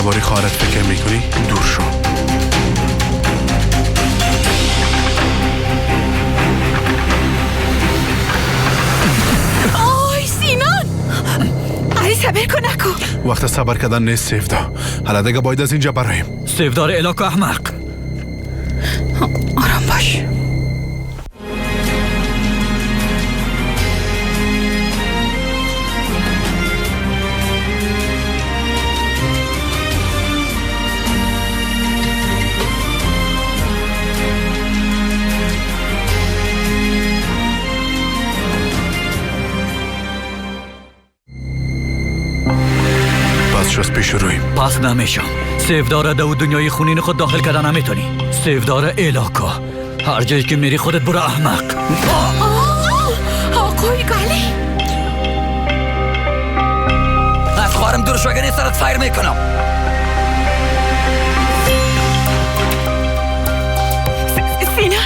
باری خواهرت فکر میکنی دور شو. آی سینان علی صبر کن نکو. وقت صبر کردن نیست سیفدا. حالا دیگه باید از اینجا برایم. سیفدار الاکو احمق. آرام باش. پس پیش رویم. پس نمیشم. سیفدار دو دنیای خونین خود داخل کردن نمیتونی. سیفدار الاکو. هر جایی که میری خودت برو احمق. آقای گلی از خواهرم دور شو اگر این سرت فایر میکنم. سینان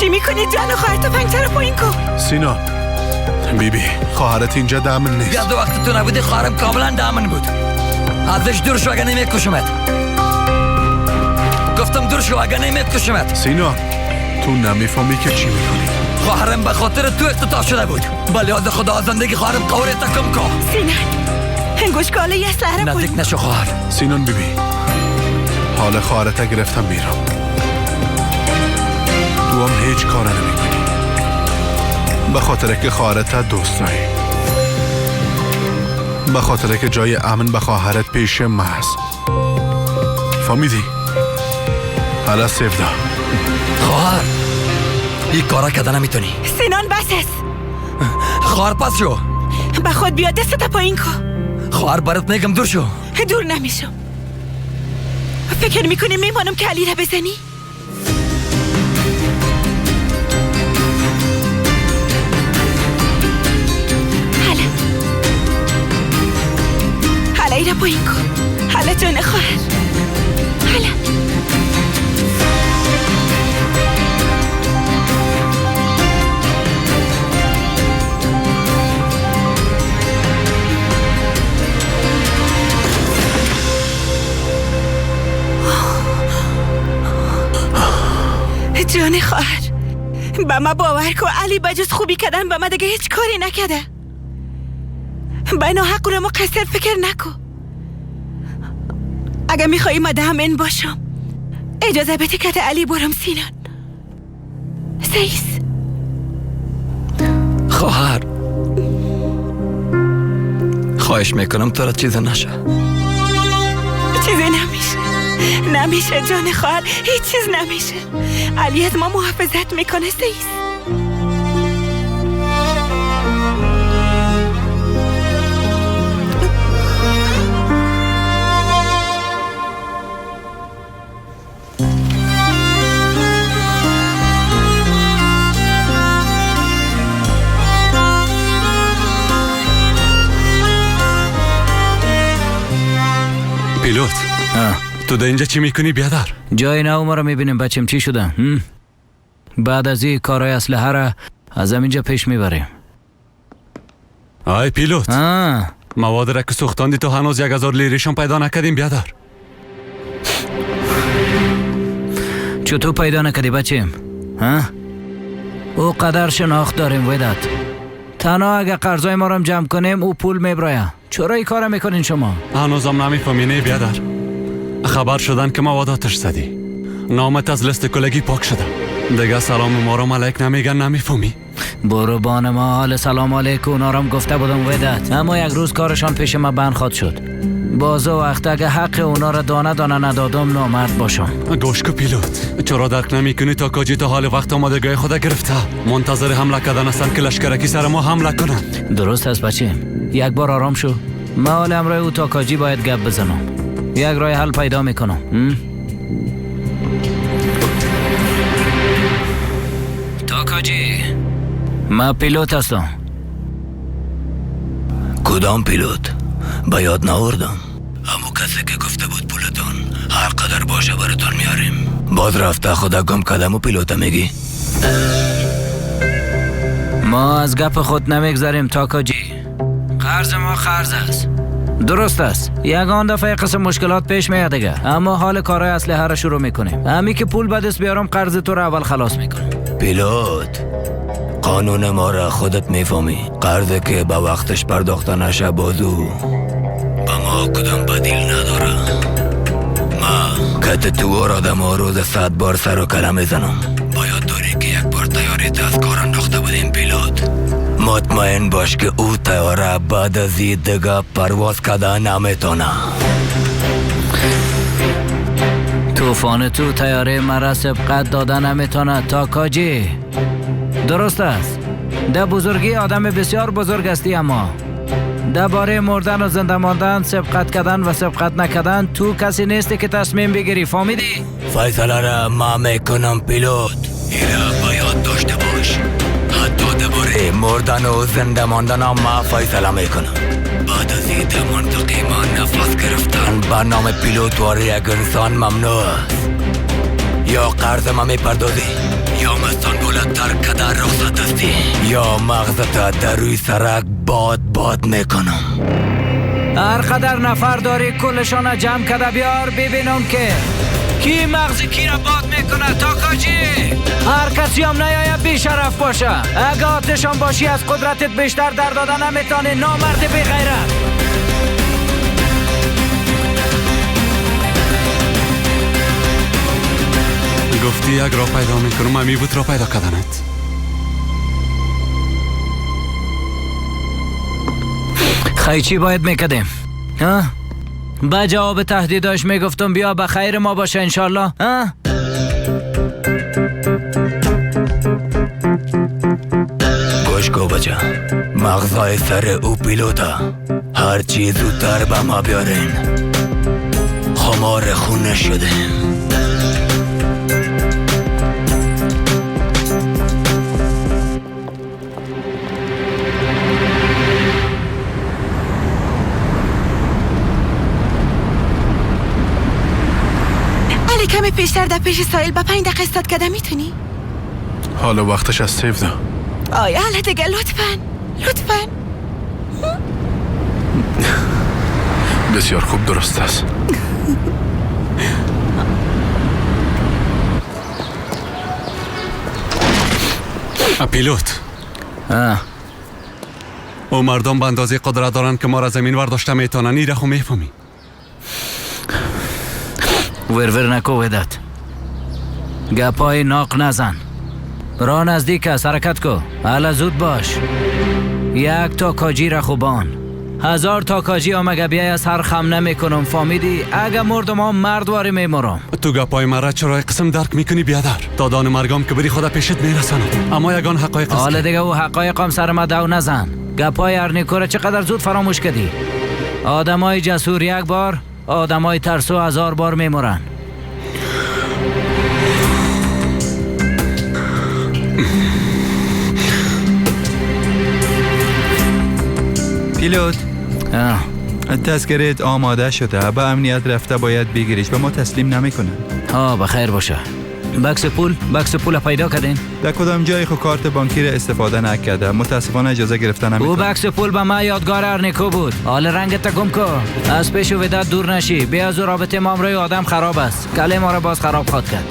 چی میکنی؟ جان و خواهرتو پنجره پایین کن. سینا بیبی خواهرت اینجا دامن نیست. بیاد وقت تو نبودی خواهرم کاملا دامن بود. ازش دور شو اگر نمیکشمت. گفتم دور شو اگر نمیکشمت. سینا تو نمیفهمی که چی میکنی. خواهرم به خاطر تو اختطاف شده بود. بله از خدا زندگی خواهرم قوره تکم کن. سینان گوشگاله یه سهره نزدیک نشو خواهر. سینان بیبی حال خواهرت گرفتم میرم. تو هم هیچ کار نمیکنی به خاطر که خواهرت دوست داری. به خاطر که جای امن به خواهرت پیش محض. فهمیدی؟ حالا سیفدا خواهر این کارا کده نمیتونی. سینان بس است. خواهر پس شو. به خود بیاد دستتا پایین کن. خواهر برات میگم دور شو. دور نمیشم. فکر میکنی میمانم که علی را بزنی؟ حالا ای را پایین کن. حالا جان خواهر. حالا جان خواهر با ما باور کن علی بجز خوبی کردن با ما دیگه هیچ کاری نکرده. با ناحق رو مقصر فکر نکن. اگه میخوایی ما دامن باشم اجازه بده که علی برم سینان. سیس خواهر خواهش میکنم تو را چیز نشه. چیزی نمیشه جان خواهر. هیچ چیز نمیشه. علی از ما محافظت میکنه. سیس پیلوت تو در اینجا چی میکنی بیادر؟ جای نو ما رو میبینیم بچم چی شده. بعد از این کارهای اسلحه را از همینجا پیش میبریم. آی پیلوت مواد را که سوختاندی تو هنوز 1000 لیریشون پیدا نکردیم بیادر. چطور پیدا نکردی بچم؟ او قدر شناخت داریم وداد. تنها اگه قرضای ما رو جمع کنیم او پول میبرایه. چرا این کار میکنین شما؟ هنوزم نمیفهمی نه بیادر. خبر شدن که مواداتش زدی. نامت از لیست کلگی پاک شده. دیگه سلام ما رو ملک نمیگن. نمیفهمی؟ بربان ما حال سلام علیکم اونا رو گفته بودم وداد. اما یک روز کارشان پیش ما بند خواد شد. بازو وقت اگه حق اونا رو دانه دانه ندادم نامرد باشم. گوش که پیلوت چرا درک نمیکنی تا کاجی تا حال وقت آمادگی خود گرفته. منتظر حمله کردن هستن که لشکرکی سر ما حمله کنن. درست است بچه. یک بار آرام شو. ما حال امروز او تا کاجی باید گپ بزنم. یک راه حل پیدا میکنم. تا کاجی ما پیلوت هستم. کدام پیلوت؟ با یاد ناوردم. همو کسی که گفته بود پولتون هر قدر باشه براتون میاریم. باز رفته خدا گم کدامو پیلوت میگی؟ ما از گپ خود نمیگذاریم تا کاجی. قرض ما قرض است. درست است. یگان دفعه قسم مشکلات پیش میاد دیگه، اما حال کارهای اصلی هر شروع میکنیم. همی که پول به دست بیارم قرض تو رو اول خلاص میکنم. پیلوت، قانون ما را خودت میفهمی. قرضه که به وقتش پرداخته نشه بازو با ما کدام بدیل نداره. ما کت تو آدم ها روز 100 بار سر و کله میزنم. باید داری که یک بار تیاریت از کار انداخته بودیم پیلوت. مطمئن باش که او تیاره بعد از این دیگه پرواز کده نمیتونه. طوفان تو تیاره مرا سبقت داده نمیتونه تا کاجی. درست است. ده بزرگی آدم بسیار بزرگ استی، اما ده باره مردن و زنده ماندن، سبقت کردن و سبقت نکردن تو کسی نیستی که تصمیم بگیری. فهمیدی؟ فیصله را ما میکنم پیلوت. ایره باید داشته باش. حتی ده باره مردن و زنده ماندن هم ما فیصله میکنم. بعد از این ده منطقی ما نفس گرفتن به نام پیلوت واره یک انسان ممنوع است. یا قرض ما میپردازی، یا مستان بلندتر کده رخصت هستی، یا مغزت در روی سرک باد میکنم. هر قدر نفر داری کلشان جمع کده بیار ببینم که کی مغز کی را باد میکنه. تا کاجی هر کسی هم نیایه بی شرف باشه. اگه آتشان باشی از قدرتت بیشتر در داده نمیتانی. نامرد بی غیرت. گفتی یک را پیدا میکنم، امی بود را پیدا کردنت. خیلی چی باید میکدیم؟ با جواب تهدیداش میگفتم بیا به خیر ما باشه انشالله. گوش کو بچه، مغزای سر او پیلوتا. هر چیز زودتر به ما بیارین. خمار خونه شدیم. کمی پیشتر در پیش سایل با 5 دقیقه استاد کده میتونی؟ حالا وقتش از سیف ده. آیا حالا دیگه لطفاً بسیار خوب، درست است. پیلوت، او مردم به اندازه قدرت دارن که ما را زمین ورداشته میتونن. ایره خو میفهمی. ور نکو ودت. گپای ناق نزن. راه نزدیک است، حرکت کو. حالا زود باش. یک تا کاجی را خوبان. 1000 تا کاجی هم اگه بیای از هر خم نمیکنم. فهمیدی؟ اگه مردم هم مردواری میمرم. تو گپای مرا چرا قسم درک میکنی بیادر؟ تا دان مرگم که بری خدا پیشت میرسانم. اما یگان حقایق است. حالا دیگه او حقایقم سر ما دو نزن. گپای ارنیکو چقدر زود فراموش کردی. آدمای جسور یک بار، آدمای ترسو 1000 بار میمرن. پیلوت، تذکرت آماده شده. به امنیت رفته باید بگیریش و ما تسلیم نمیکنن. بخیر باشه. بکس پول پیدا کردین؟ در کدام جای خو کارت بانکی را استفاده نکرده. متاسفانه اجازه گرفتن نمیکنه. او بکس پول به ما یادگار ارنیکو بود. حال رنگت گم کو. از پیش و ودت دور نشی. بیا از رابطه ما امروی آدم خراب است. کله ما را باز خراب خواهد کرد.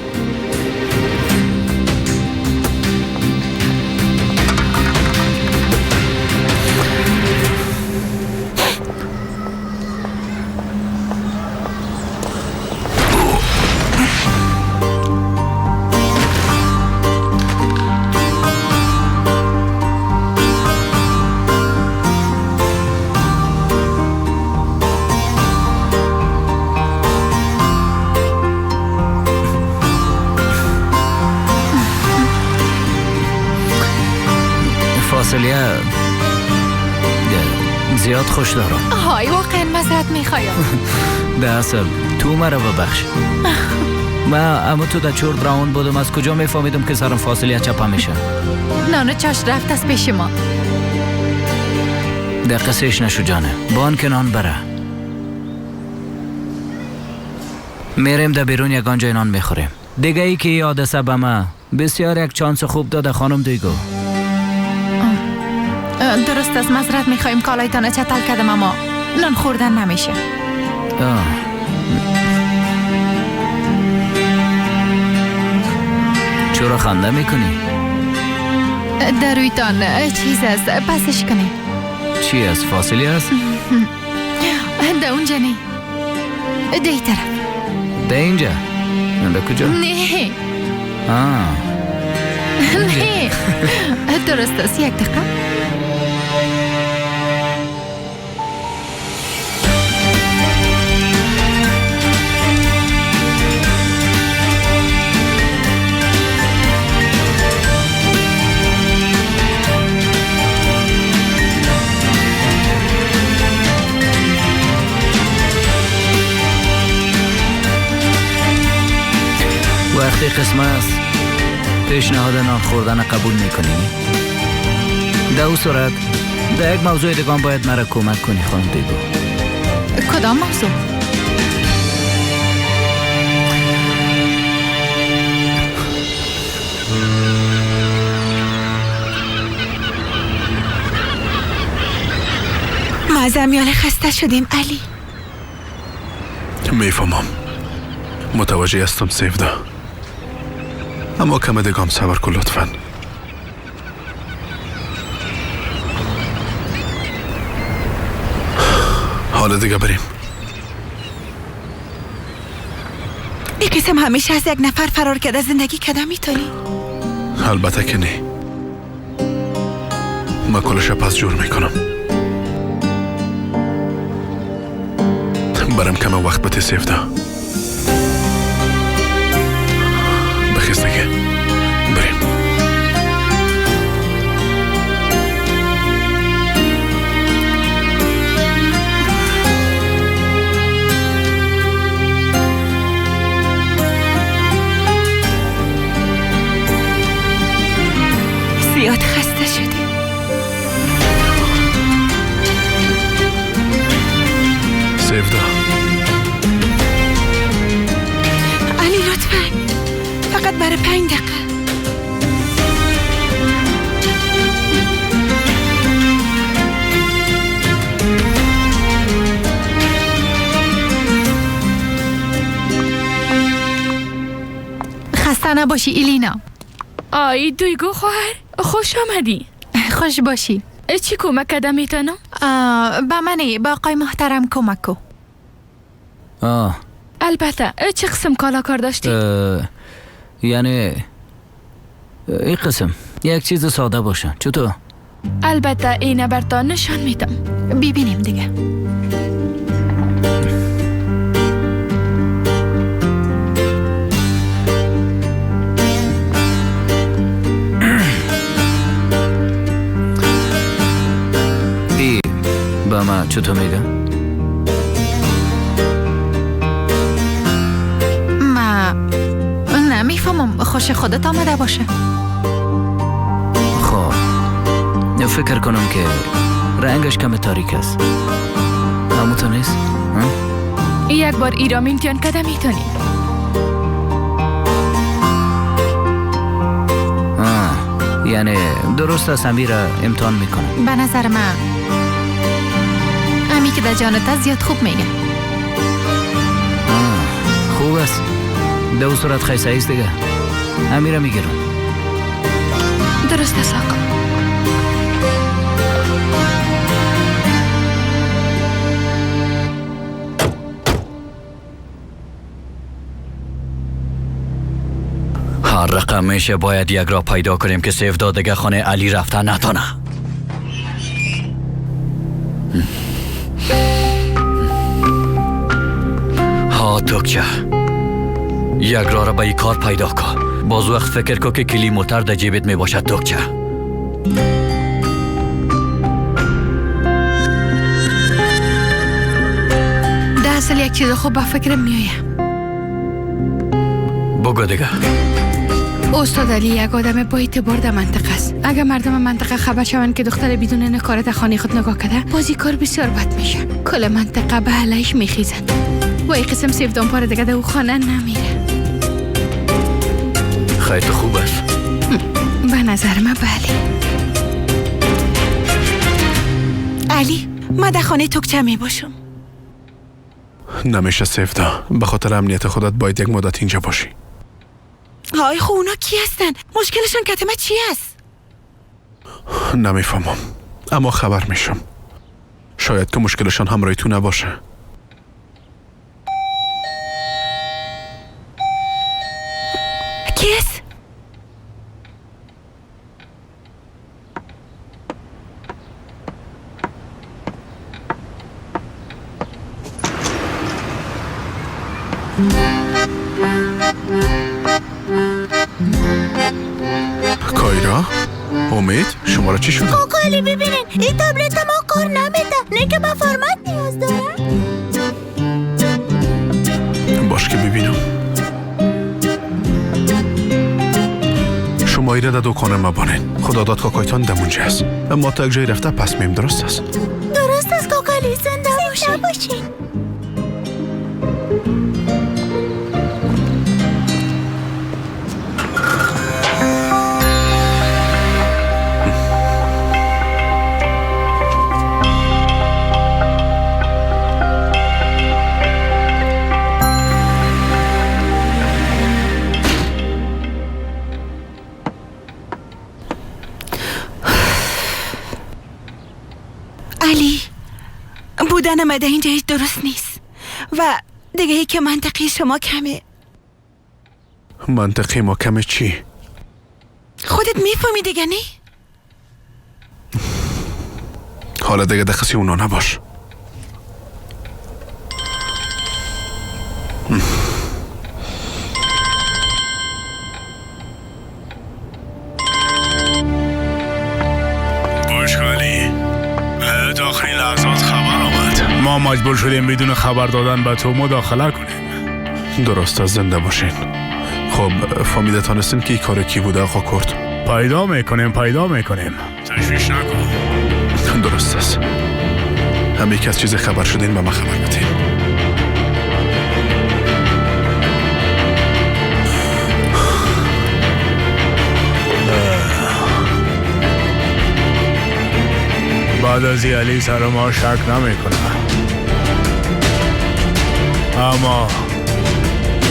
زیاد خوش دارم. های واقعا مزرد میخوایم. به اصل تو مرا ببخش. اما تو در چور براون بودم. از کجا میفهمیدم که سرم فاصله چپا میشه؟ نانو چاش رفت از پیش ما. دقیقه سیش نشو جانه. بان که نان بره. میریم در بیرون یکان جای نان میخوریم. دیگه ای که یاد سبه ما بسیار یک چانس خوب داده خانم دیگو. درست از مزرد میخوایم کالایتانه چتل کردم اما نان خوردن نمیشه. چرا خنده میکنی؟ در رویتان چیز است، پسش کنی. چی است؟ فاصلی است؟ در اونجا نه، ده ای طرف. ده اینجا؟ در کجا؟ نه نه درست است. یک دقیقه. وقتی قسم است پیشنهاد نان خوردن قبول میکنی؟ در او صورت در یک موضوع دیگه باید مرا کمک کنی خانم دیگو. کدام موضوع؟ ما از امیال خسته شدیم علی. میفهمم، متوجه هستم سیفدا، اما کم دیگه هم صبر کن لطفاً. حالا دیگه بریم. این قسم همیشه از یک نفر فرار کرده زندگی کده میتونی؟ البته که نه، من کلش پس جور میکنم. برم کم وقت بتی سیفدا. بخیز دیگه بریم. زیاد خسته شدیم. سیفدا علی لطفاً فقط برای 5 دقیقه. خسته نباشی ایلینا. آی دویگو خواهر، خوش آمدی. خوش باشی. چی کمک کده میتونم؟ با منی، با آقای محترم کمک کو. البته. چه قسم کالا کار داشتی؟ یعنی این قسم یک چیز ساده باشه. چطور؟ البته اینه برتا نشان میدم. ببینیم دیگه. با ما چطور میگه؟ ما نمیفهمم. خوش خودت آمده باشه. خب فکر کنم که رنگش کم تاریک است. همونطور نیست؟ یک بار ایرام امتحان کده میتونی. یعنی درست است امیر امتحان میکنم. به نظر من امی که در جانت زیاد خوب میگه. خوب است. به اون صورت خیسه ایست دیگه. امیره میگیرم. درست است آقا. هر رقم میشه باید یک را پیدا کنیم که سیفدا دیگه خانه علی رفته نتانه. ها توکچه یک را به ای کار پیدا کن. باز وقت فکر کن که کلی موتر در جیبت می باشد توکچه. ده اصل یک چیز خوب به فکرم میایم. بگو دیگه. استاد علی یک آدم با اعتبار در منطقه است. اگر مردم منطقه خبر شوند که دختر بدون نکارت خانه خود نگاه کرده، بازی کار بسیار بد میشه. کل منطقه به علیش میخیزند و این قسم سیفدان پاره دیگه در او خانه نمیره. خیلی خوب است. به نظر من بله. علی ما در خانه توکچه می باشم. نمیشه سیفدا. به خاطر امنیت خودت باید یک مدت اینجا باشی. های خب اونا کی هستن؟ مشکلشان کتمه چی است؟ نمیفهمم، اما خبر میشم. شاید که مشکلشان همراهی تو نباشه. کی است؟ کایرا؟ امید؟ شما را چی شده؟ آقا علی ببینین این تبلت ما کار نمیده. نه که با فرمت نیاز دارم. باش که ببینم. شما ایره در دکانه ما بانین. خدا داد کاکایتان دمونجه است. اما تا یک جایی رفته پس میم. درست است؟ درست است کاکا علی. زنده باشین. علی بودن مده اینجا هیچ درست نیست و دیگه ای که منطقی شما کمه. منطقی ما کمه چی؟ خودت میفهمی دیگه نی؟ حالا دیگه دخصی اونا نباش. آخرین لحظات خبر آمد. ما مجبور شدیم بدون خبر دادن به تو مداخله کنیم. درست است. زنده باشین. خب فهمیده تانستین که این کار کی بوده آقا کرد؟ پیدا میکنیم. تشویش نکن. درست است. همه که از چیز خبر شدین به ما خبر بدین. بعد از علی سر ما شک نمیکنه، اما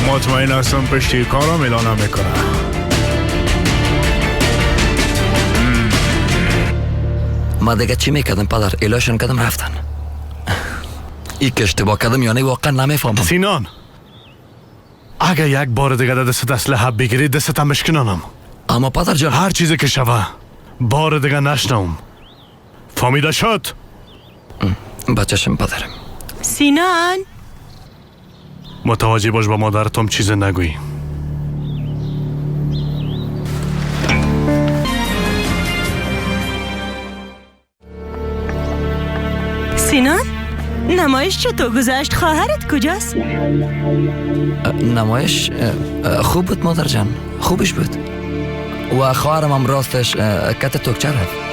مطمئن هستم پشتی کارا میلا نمیکنه. ما دیگه چی میکردم پدر؟ ایلاشون کردم رفتن. ای که اشتباه کردم یا نه واقعا نمیفهمم. سینان، اگه یک بار دیگه دست اسلحه بگیری دستم مشکنانم. اما پدر جان هر چیزی که شوه بار دیگه نشنوم. فهمیده شد؟ بچه‌شم پدرم. سینان متوجه باش با مادرتم چیز نگویی. سینان نمایش چطور گذشت؟ خواهرت کجاست؟ نمایش خوب بود مادر جان، خوبش بود. و خواهرم هم راستش کت توکچه رفت.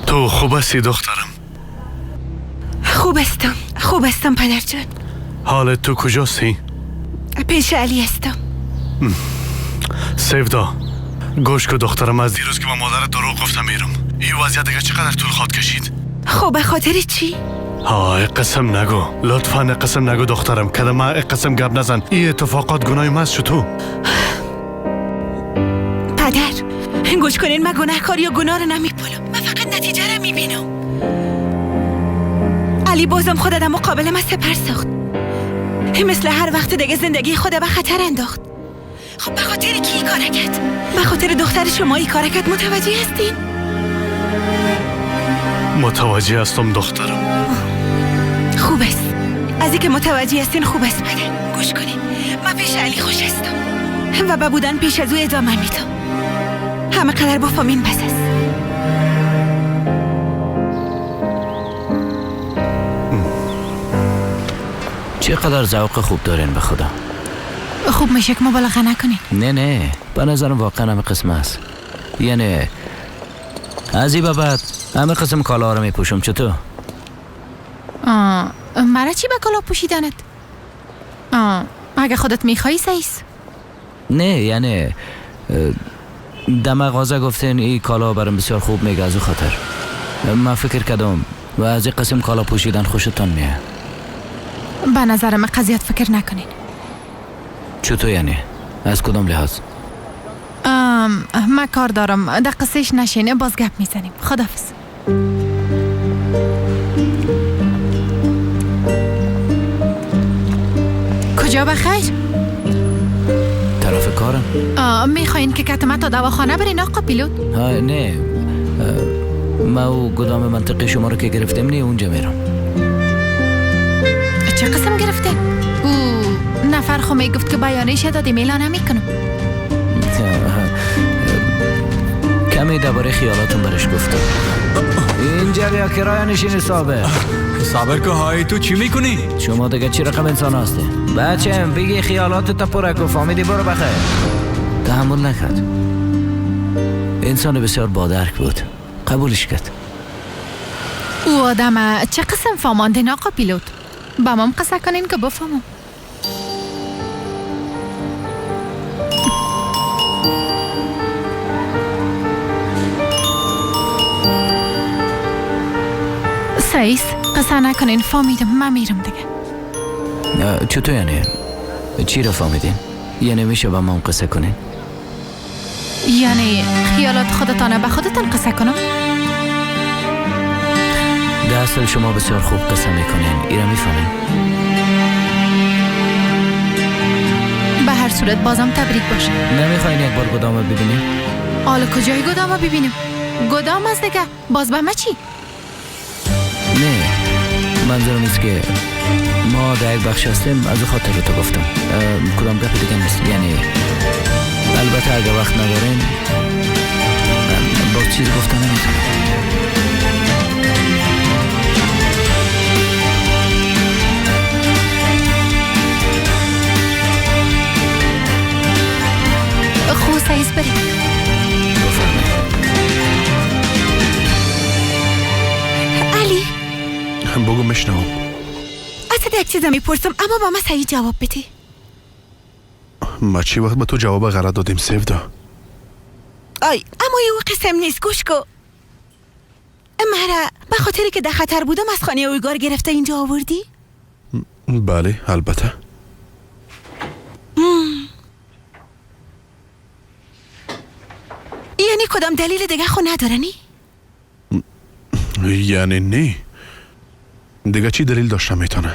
تو خوب هستی دخترم؟ خوب هستم پدر جان. حالت تو کجاستی؟ پیش علی هستم. سیفدا گوش که دخترم، از دیروز که با مادر دروغ گفتم میرم. این وضعیت دیگه چقدر طول خواهد کشید؟ خب به خاطر چی؟ های قسم نگو، لطفاً قسم نگو دخترم. کدام قسم گپ نزن. این اتفاقات گناه محض شد تو. پدر گوش کنین، من گناهکار یا گناه رو نمیپالم. من فقط نتیجه رو میبینم. علی بازم خود در مقابل من سپر ساخت. مثل هر وقت دیگه زندگی خود به خطر انداخت. خب به خاطر کی کار کرد؟ به خاطر دختر شما ای کار کرد. متوجه هستین؟ متوجه هستم دخترم. خوب است. از اینکه متوجه هستین خوب است. پدر گوش کنین، من پیش علی خوش هستم و با بودن پیش از او ادامه میدم. همه قدر با فامین بس است. چقدر ذوق خوب دارین به خدا. خوب میشه که مبالغه نکنین. نه به نظرم واقعا همه قسم است. یعنی از این به بعد همه قسم کالا رو میپوشم. چطور؟ مرا چی به کلا پوشیدنت؟ اگه خودت میخوایی سیس. نه یعنی در مغازه گفتین این کالا برام بسیار خوب میگه، از او خاطر من فکر کردم و از این قسم کالا پوشیدن خوشتان میه. به نظرم قضیت فکر نکنین. چطور یعنی؟ از کدام لحاظ؟ من کار دارم، در قصهش نشینه، باز گپ میزنیم. خداحافظ. کجا بخیر؟ طرف کارم. میخواین که کتمه تا دواخانه برین آقا پیلوت؟ نه ما او گدام منطقه شما رو که گرفتیم نه اونجا میرم. چه قسم گرفته؟ او نفر خو میگفت که بیانیش دادی میلا نمیکنم. کمی درباره خیالاتون برش گفتم. اینجا بیا کرایه نشین صابر. صابر که های تو چی میکنی؟ شما دیگه چی رقم انسان هستی؟ بچم بگی خیالات تا پرک و فامیدی برو بخیر. تحمل نکرد. انسان بسیار بادرک بود، قبولش کرد. او آدم چه قسم فاماندین آقا پیلوت؟ با مام قصه کنین که بفهمم. سعیس قصه نکنین، فهمیدم، من میرم دیگه. چطور یعنی؟ چی رو فهمیدین؟ یعنی میشه با ما قصه کنین؟ یعنی خیالات خودتانه به خودتان قصه کنم؟ در اصل شما بسیار خوب قصه میکنین، ایره میفهمین. به هر صورت بازم تبریک باشه. نمیخواین یک بار گدامه ببینیم؟ حالا کجای گدامه ببینیم؟ گدام از دیگه باز به ما چی؟ نه منظورم است که ما در یک بخش هستیم، از خاطر رو تو گفتم. کدام گپ دیگه نیست. یعنی البته اگه وقت ندارین با چیز گفتن نمیتونم. خوب سعیز بریم. علی بگو میشنوم. از یک چیز میپرسم اما با من صحیح جواب بدی. ما چی وقت به تو جواب غلط دادیم سیفدا؟ آی اما یه قسم نیست، گوش کو. مرا به خاطری که در خطر بودم از خانه اویگار گرفته اینجا آوردی؟ بله البته. یعنی کدام دلیل دیگه خو ندارنی؟ یعنی نه دیگه چی دلیل داشته میتونه؟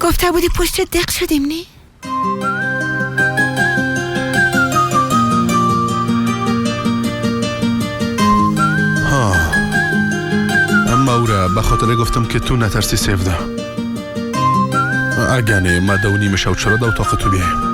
گفته بودی پشت دق شدیم نی؟ ها اما اورا به خاطر گفتم که تو نترسی سیفدا. اگه نه ما دو نیمه شو چرا دو اتاق تو بیایم.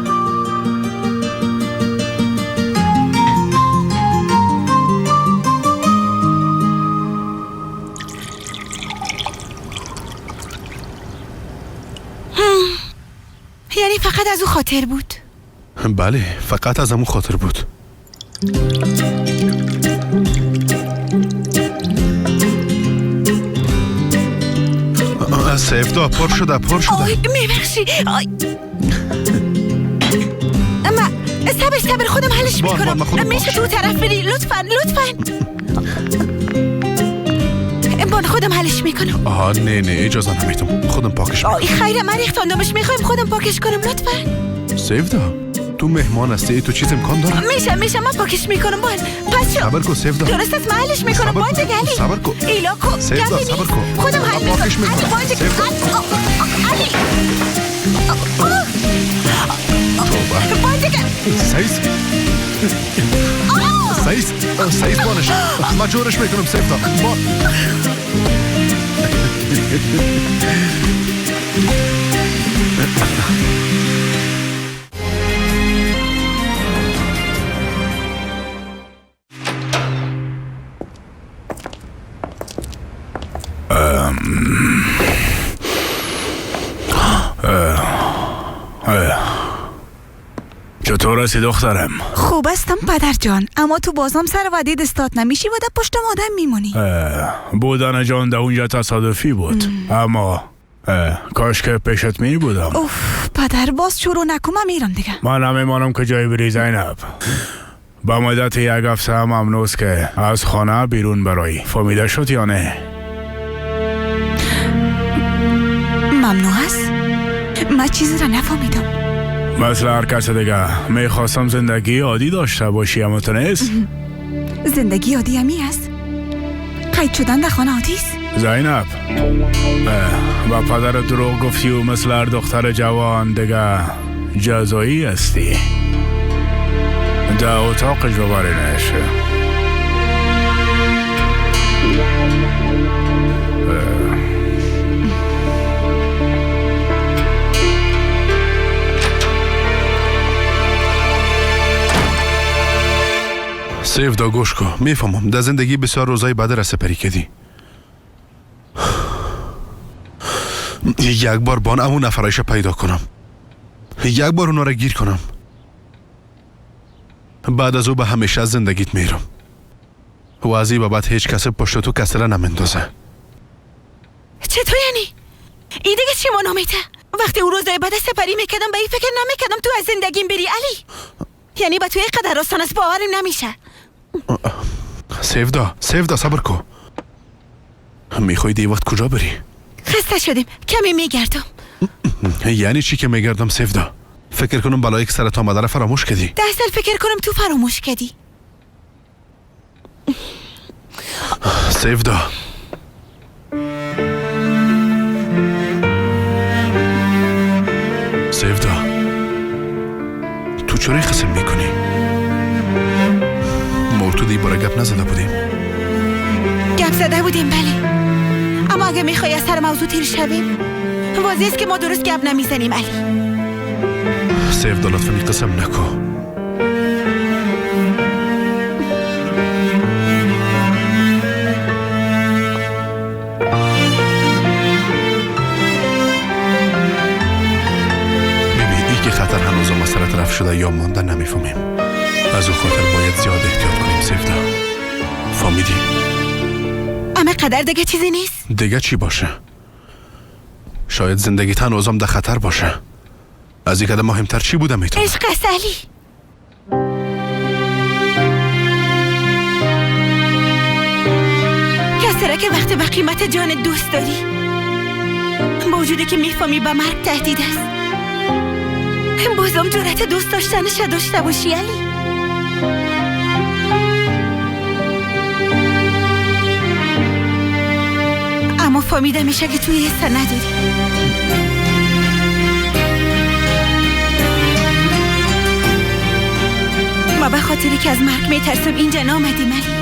یعنی فقط از او خاطر بود؟ بله فقط از همون خاطر بود. سیفدا پر شده آی میبخشی. آی صبر خودم حلش میکنم. میشه تو طرف بری لطفاً. بان خودم حلش میکنم. آها نه اجازه نمیتونم، خودم پاکش میکنم. آی خیره من ریختاندمش، میخوایم خودم پاکش کنم لطفاً. سیفدا تو مهمان هستی، تو چیز امکان داره؟ میشه من پاکش میکنم بان. پس صبر کو سیفدا. درست است من حلش میکنم بان دیگه. علی صبر کو ایلا کو سیفدا صبر کو خودم حل میکنم. علی بان دیگه. سیس بانش مجورش میکنم سیفدا بان. چطور هستی دخترم؟ خوب استم پدر جان، اما تو بازم سر وعده دستات نمیشی و در پشت مادم میمونی. بودن جان در اونجا تصادفی بود، اما کاش که پیشت می بودم. اوف پدر باز شروع نکن، من میرم دیگه. من نمیمانم که جای بری زینب. با مدت یک هفته هم ممنوست که از خانه بیرون برایی. فهمیده شد یا نه؟ ممنوع است؟ من چیزی را نفهمیدم. مثل هر کس دیگه میخواستم زندگی عادی داشته باشی، اما تو نیست. زندگی عادی همی است؟ قید شدن در خانه عادی است؟ زینب، با پدر دروغ گفتی و مثل هر دختر جوان دیگه جزایی هستی. در اتاقش بباری نشه. سیفدا گوش کو، میفهمم در زندگی بسیار روزای بد را سپری کردی. یک بار بان اون نفرایش پیدا کنم، یک بار اونا را گیر کنم، بعد از او به همیشه از زندگیت میرم و از این بعد هیچ کس پشت تو کسره نمندازه. چطور یعنی؟ این دیگه چی منامیته؟ وقتی او روزای بعد سپری میکردم به این فکر نمیکردم تو از زندگیم بری علی. یعنی با توی قدر راستان از باورم نمیشه. سیفدا صبر کو. میخوای دی وقت کجا بری؟ خسته شدیم، کمی میگردم. یعنی چی که میگردم سیفدا؟ فکر کنم بلایی که سرت آمده را فراموش کردی. 10 سال فکر کنم تو فراموش کردی. سیفدا تو چرا قسم میکنی؟ ما تو دی باره گپ نزده بودیم. گپ زده بودیم بله، اما اگه میخوای از سر موضوع تیر شویم واضح است که ما درست گپ نمیزنیم علی. سیفدا لطفا این قسم نکو. خطر هنوز ما سر طرف شده یا ماندن نمیفهمیم. از او خاطر باید زیاد احتیاط کنیم سیفدا. فهمیدی؟ اما قدر دیگه چیزی نیست؟ دیگه چی باشه؟ شاید زندگیت هنوزم در خطر باشه. از این قدر مهمتر چی بوده میتونه؟ عشق است علی. کسی را که وقتی به قیمت جان دوست داری با وجودی که میفهمی به مرگ تهدید است، بازم جرأت دوست داشتنش داشته باشی علی. اما فهمیده میشه که توی حس نداری. ما به خاطری که از مرگ میترسم اینجا نامدیم علی.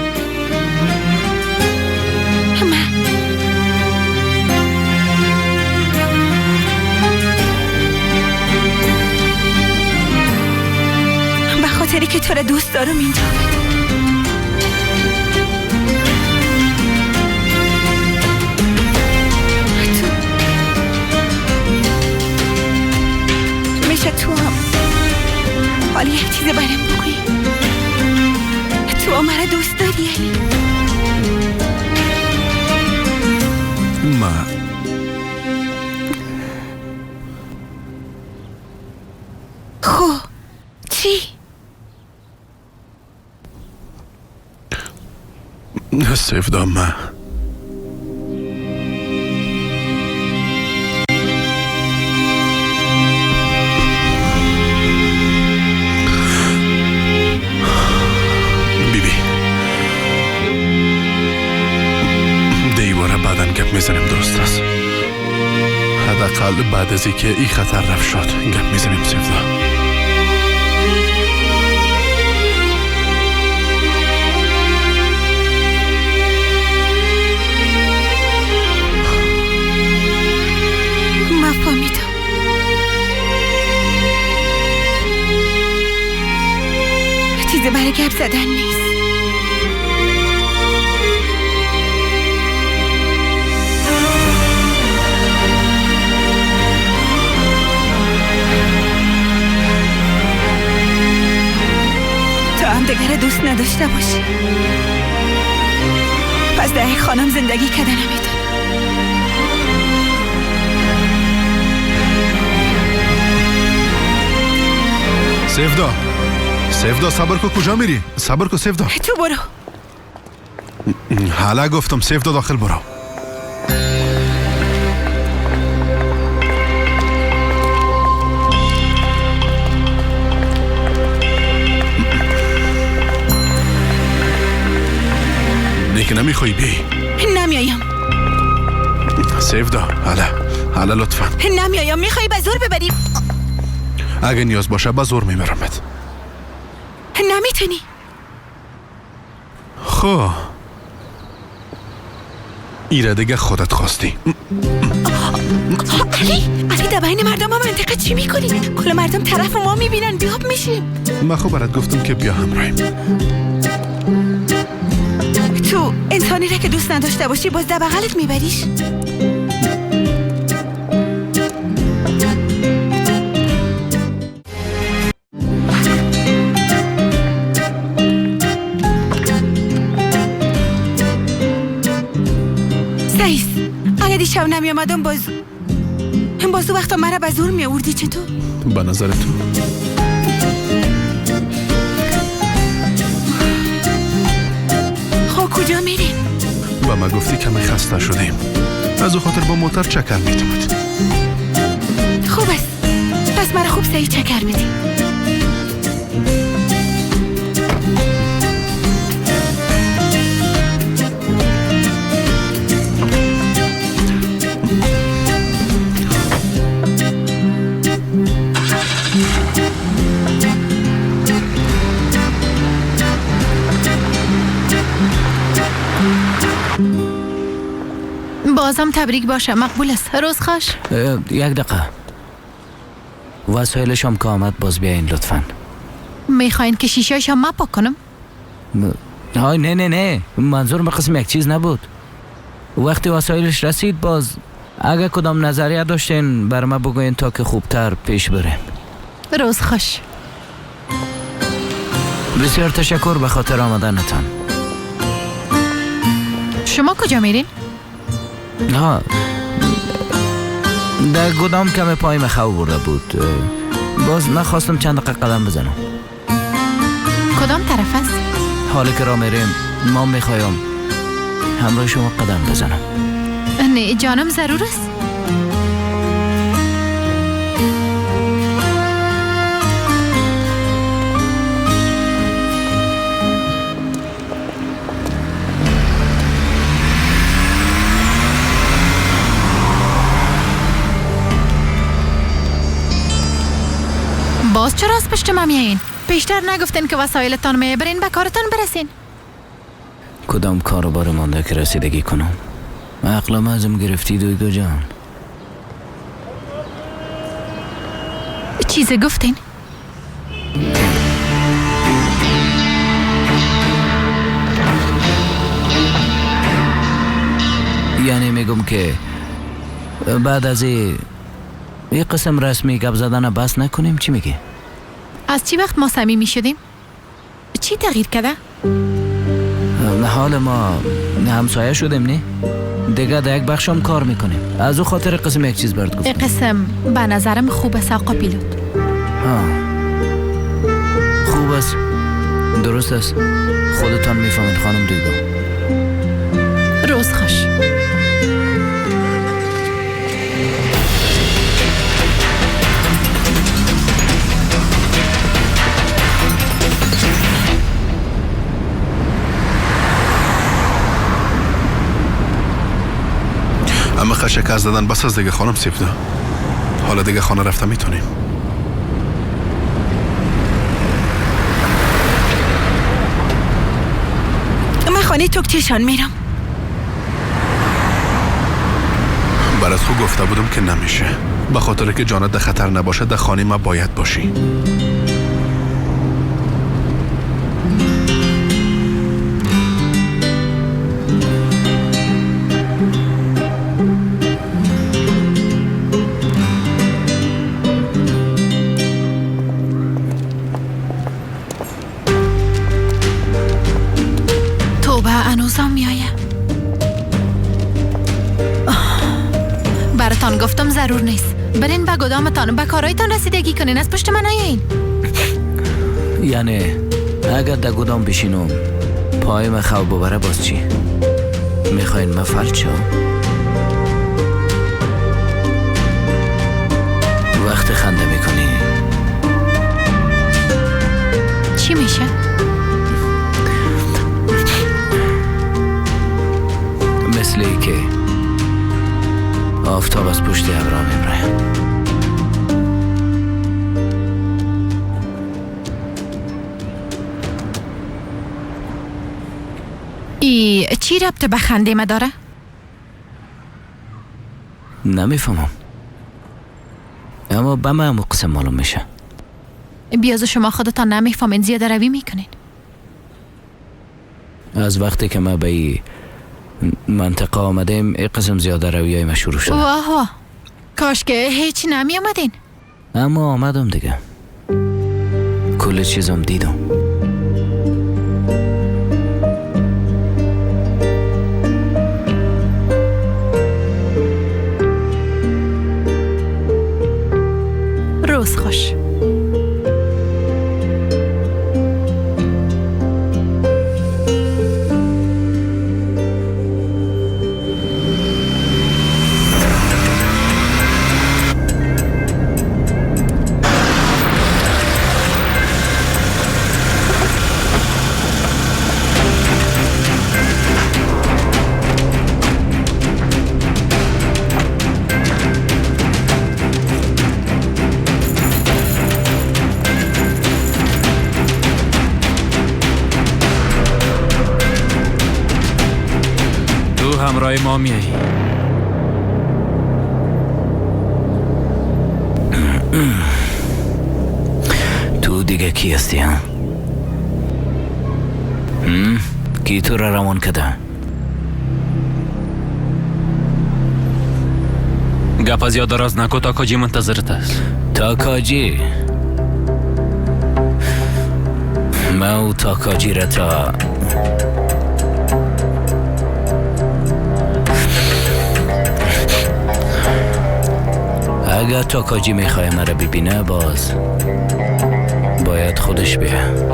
خاطری که تو را دوست دارم اینجا. میشه تو هم حالا یک چیز برام بگویی؟ تو هم مرا دوست داری علی؟ خب چی؟ سیفدا من بیبی دیواره بعدن گپ میزنیم، درست است؟ حداقل بعد از اینکه این خطر رفت شد گپ میزنیم سیفدا. چیزی برای گپ زدن نیست. دوست نداشته باشی، پس ده خانم زندگی کده نمیتون. سیفدا صبر کو، کجا میری؟ صبر کو سیفدا. تو برو. حالا گفتم سیفدا داخل برو. نیک نمیخوای بی؟ نمیایم. سیفدا حالا لطفا. نمیایم. میخوای به زور ببری؟ اگه نیاز باشه به زور میبرمت. نمیتونی. خب ایره دیگه خودت خواستی. علی در بین مردم ها منطقه چی میکنی؟ کل مردم طرف ما میبینن، بیاب میشیم. من خب برات گفتم که بیا همراهیم. تو انسانی را که دوست نداشته باشی باز در بغلت میبریش؟ سعیس اگه دیشب نمی آمدم باز وقتا مرا به زور می آوردی. چطور؟ به نظر تو؟ خب کجا میریم؟ با ما گفتی کمی خسته شدیم، از او خاطر با موتر چکر میتومد. خوب است، پس مرا خوب صحیح چکر میدی. بازم تبریک باشه. مقبول است. روز خوش. یک دقیقه. وسایلشم که آمد باز بیاین لطفاً. میخواین که شیشه‌شو ما پاک کنم؟ های نه منظور به قسم یک چیز نبود. وقتی وسایلش رسید باز اگه کدام نظریه داشتین بر ما بگوین تا که خوبتر پیش بریم. روز خوش. بسیار تشکر به خاطر آمدنتان. شما کجا میرین؟ در گدام کم پایم خو برده بود، باز نخواستم چند دقیقه قدم بزنم. کدام طرف است؟ حالا که را میریم ما میخوایم همراه شما قدم بزنم. نه جانم ضرور است. باز چرا از پشت ما میایین؟ پیشتر نگفتین که وسایلتان میبرین به کارتان برسین؟ کدام کارو مانده که رسیدگی کنم؟ عقلم ازم گرفتی دویگو جان. چیزی گفتین؟ یعنی میگم که بعد از یه قسم رسمی گپ زدن بس نکنیم. چی میگی؟ از چی وقت ما صمیمی شدیم؟ چی تغییر کرده؟ حال ما همسایه شدیم نه؟ دیگه در یک بخشم کار میکنیم. از او خاطر قسم یک چیز برات گفتم. قسم به نظرم خوب است آقا پیلوت. خوب است. درست است. خودتان میفهمین خانم دویگو. روز خوش. اما خشک از دادن بس از دیگه خانم سیفدا. حالا دیگه خانه رفته میتونیم. من خانه توکتیشان میرم. برات خود گفته بودم که نمیشه، به خاطر که جانت در خطر نباشه در خانه ما باید باشی. تان گفتم ضرور نیست. برین به گدامتان به کارایتان رسیدگی کنین، از پشت من نیاین. یعنی اگر در گدام بشینم پایم خواب ببره باز چی؟ میخواین من فلج شم؟ وقت خنده میکنی چی میشه؟ مثل ای که آفتاب از پشت ابرا میبره. ای چی ربط به خنده ما داره؟ نمیفهمم، اما به من همون قسم معلوم میشه. بیازو شما خودتان نمیفهمین، زیاده روی میکنین. از وقتی که ما به این منطقه آمدیم این قسم زیاده روی های ما شروع شده. واه واه، کاش که هیچ نمی آمدین. اما آمدم دیگه، کل چیزم دیدم. روز خوش. همراه ما میایی. تو دیگه کی هستی ها؟ کی تو را روان کده؟ گپ زیاد دراز نکو، تاکاجی منتظرت است. تاکاجی؟ من او تاکاجی را تا اگر تاکاجی میخواه مرا ببینه باز باید خودش بیه.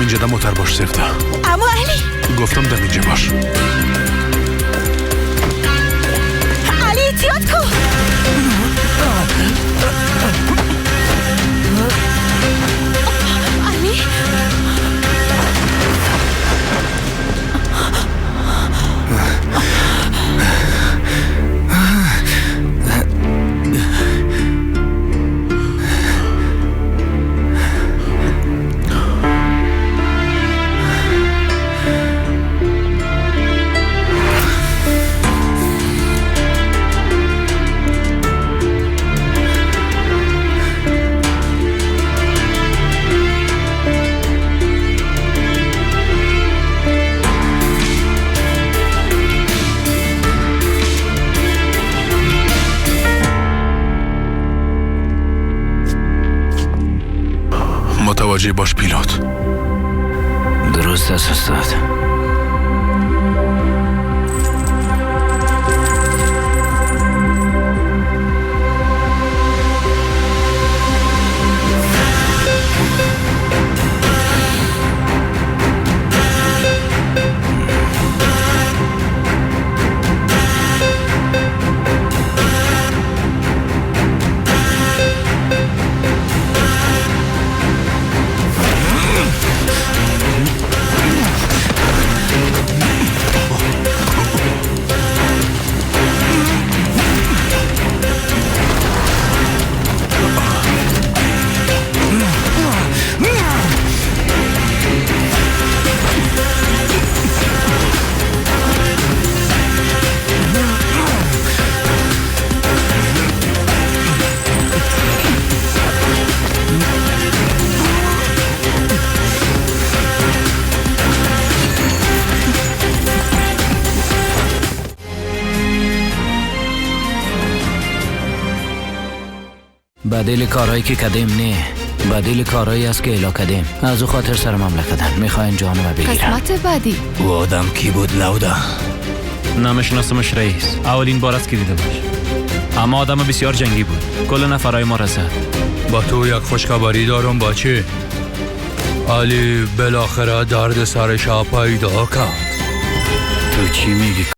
اینجا دم موتر باش سفته. اما علی گفتم دم اینجا باش. علی اتیاد کو. علی مواجه باش پیلوت. درست است استاد. بدیل کارهایی که کردیم نه، بدیل کارهایی است که الا کردیم. از او خاطر سر مملکتن میخواین جانم بگیرن. قسمت بعدی او آدم کی بود لودا؟ نمیشناسمش رئیس، اولین بار است که دیدمش، اما آدم بسیار جنگی بود، کل نفرای ما را زد. با تو یک خوشخبری دارم بچه. علی بالاخره درد سرش پیدا کرد. تو چی میگی؟